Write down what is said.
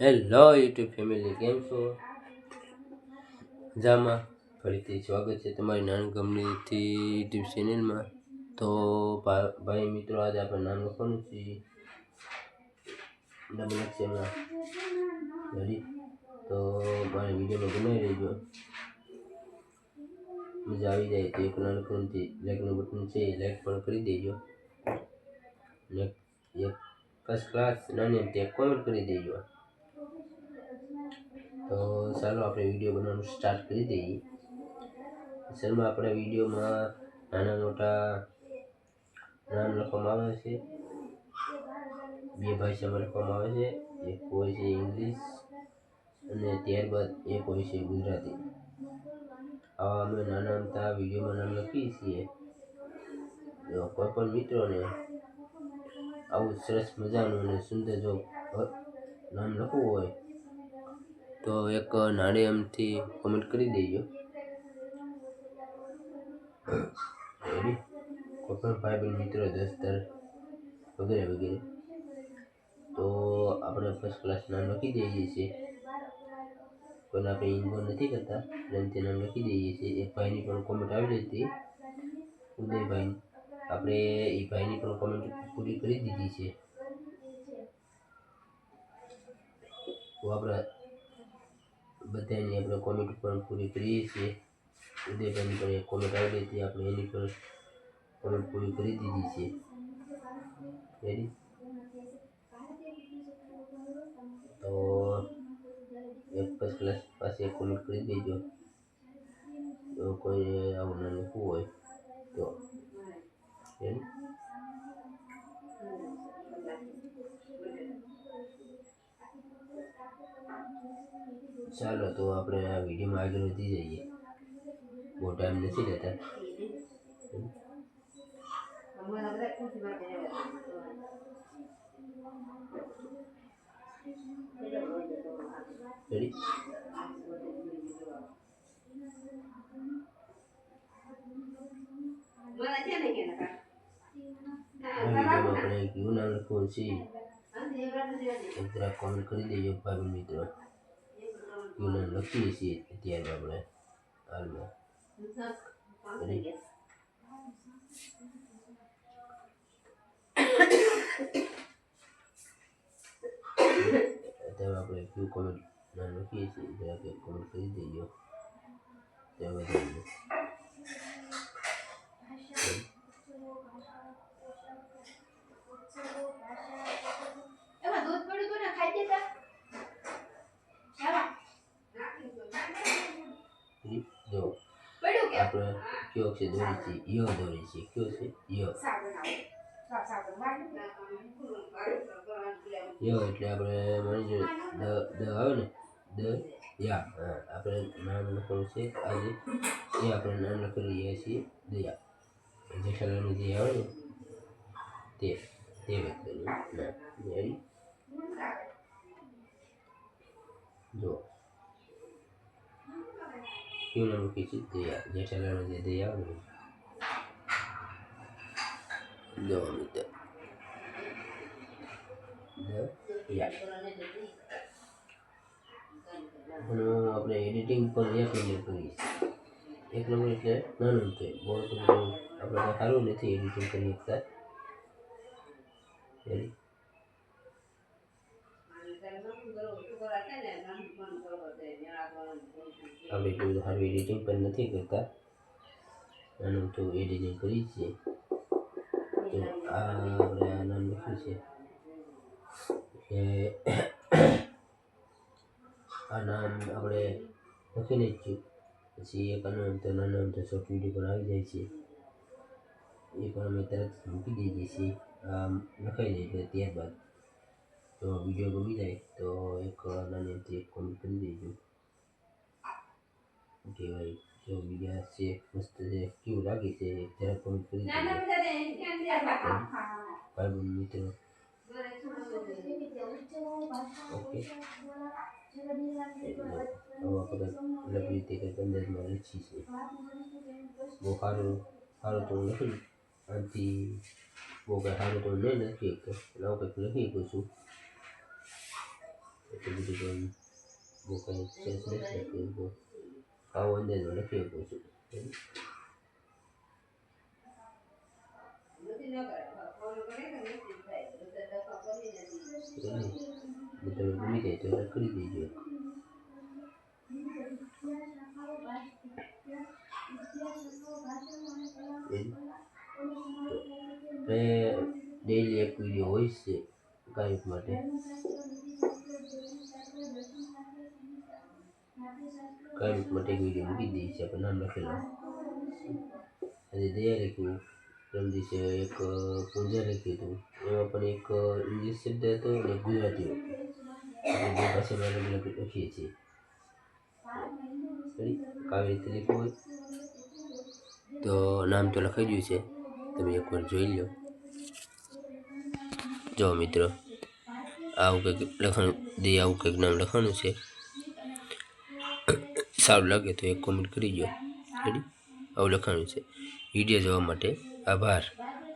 Hello YouTube family, કેમ છો? મજામાં? ફરીથી સ્વાગત છે તમારી નાની કંપનીથી યુટ્યુબ ચેનલમાં. તો ભાઈ મિત્રો, આજે આપણે નામ લખવાનું છે ડબલ એક્સેલમાં. રેડી? તો મારી વિડીયોમાં બનાવી રહેજો. મજા આવી જાય તો એક નાનકડું લાઈકનું બટન છે, લાઈક પણ કરી દેજો. એક ફર્સ્ટ ક્લાસ નાની એમ કોમેન્ટ કરી દેજો. તો ચાલો આપણે વિડીયો બનાવવાનું સ્ટાર્ટ કરી દઈએ. અસલમાં આપણા વિડીયોમાં નાના મોટા નામ લખવામાં આવે છે. બે ભાષામાં લખવામાં આવે છે. એક હોય છે ઇંગ્લિશ અને ત્યારબાદ એક હોય છે ગુજરાતી. આવા અમે નાના મોટા વિડીયોમાં નામ લખીએ છીએ. જો કોઈ પણ મિત્રોને આવું સરસ મજાનું અને સુંદર જો નામ લખવું હોય તો એક નાની એમથી કોમેન્ટ કરી દેજો. રેડી? કોઈ પણ ભાઈ બહેન મિત્રો દોસ્તર વગેરે વગેરે તો આપણે ફર્સ્ટ ક્લાસ નામ લખી દઈએ છીએ. પણ આપણે ઇન્ગો નથી કરતા, પ્રેમથી નામ લખી દઈએ છીએ. એક ભાઈની પણ કોમેન્ટ આવી હતી, ઉદયભાઈ. આપણે એ ભાઈની પણ કોમેન્ટ પૂરી કરી દીધી છે. તો આપણે બધાની આપણે કોમેન્ટ પણ પૂરી કરીએ છીએ. ઉદયભાઈની પણ એક કોમેન્ટ આવી હતી, આપણે એની પણ કોમેન્ટ પૂરી કરી દીધી છે. રેડી? તો એક ફર્સ્ટ ક્લાસ પાસે કોમેન્ટ કરી દેજો. તો કોઈ આવું ના લખવું હોય તો. રેડી? ચાલો તો આપણે આ વિડીયોમાં આગળ વધી જઈએ. બહુ ટાઈમ નથી લેતા. રેડી? આપણે કેવું નામ લખવું છે એક જરાક કોમેન્ટ કરી દેજો ભાઈ મિત્રો. કેવું નામ લખીએ છીએ અત્યારે આપણે હાલમાં. રેડી? અત્યારે આપણે કેવું કોમેન્ટ નામ લખીએ છીએ જરાક એક કોમેન્ટ કરી દેજો. ત્યાં વધારીએ. જો આપણે કયો છે દોરી છે, ય દોરી છે. કયો છે? ય. ય એટલે આપણે માની જો દ આવે ને, દ યા. આપણે નામ લખવાનું છે આજે. એ આપણે નામ લખી રહ્યા છીએ દયા. જેઠાલાલનું જે આવે ને તે વ્યક્તિનું નામ. રેડી? જો કેવું નામ લખીએ છીએ? દયા. જેઠાલાલનું જે દયા આવે ને. જો મિત્ર આપણે એડિટિંગ પર એક નંબર કરીએ. એક નંબર એટલે નાનું છે, બહુ તો આપણે સારું નથી એડિટિંગ કરી શકતા. આપણે એટલું સારું એડિટિંગ પણ નથી કરતા, નાનું તો એડિટિંગ કરીએ છીએ. તો આપણે આ નામ લખ્યું છે કે આ નામ આપણે લખીને જ છું. પછી એક નાનો અમથો શોર્ટ વિડીયો પણ આવી જાય છે, એ પણ અમે તરત મૂકી દઈએ છીએ. લખાઈ જાય એટલે ત્યારબાદ જો વિડીયો ગમી જાય તો એક નાની અમથી એક કોમેન્ટ કરી દેજો કે ભાઈ જો વિડીયો છે મસ્ત છે, કેવું લાગે છે જરા કોમેન્ટ કરી દેજો ભાઈ મિત્રો. ઓકે, અલગ રીતે કંઈક અંદાજમાં લખી છે. બહુ સારું તો લખી આનાથી બહુ કંઈ સારું તો નહીં લખી શકતો, એટલે આવું કંઈક લખી શકું છું. એટલું બધું તો બહુ કંઈ સેન્સ નથી લખ્યું તો આવો અંદાજમાં લખી શકું છું. તમે ભૂલી જાય તો એને કરી દેજો. ડેઈલી એક વિડીયો હોય છે ગાયક માટે. ગાયક માટે એક વિડીયો મૂકી દઈએ છીએ આપણે નામ લખેલું. આજે દયા લખ્યું, પરમ દિવસે એક પૂજા લખ્યું હતું, એમાં પણ એક ઇંગ્લિશ શબ્દ હતો અને ગુજરાતી હતો. આપણે બે ભાષામાં અલગ અલગ લખીએ છીએ. આવી રીતે લખ્યું હોય તો નામ તો લખાઈ ગયું છે, તમે એકવાર જોઈ લો. જો મિત્રો આવું કંઈક લખવાનું દે, આવું કંઈક નામ લખવાનું છે. સારું લાગે તો એક કોમેન્ટ કરી દો. આવું લખવાનું છે. વિડીયો જોવા માટે આભાર.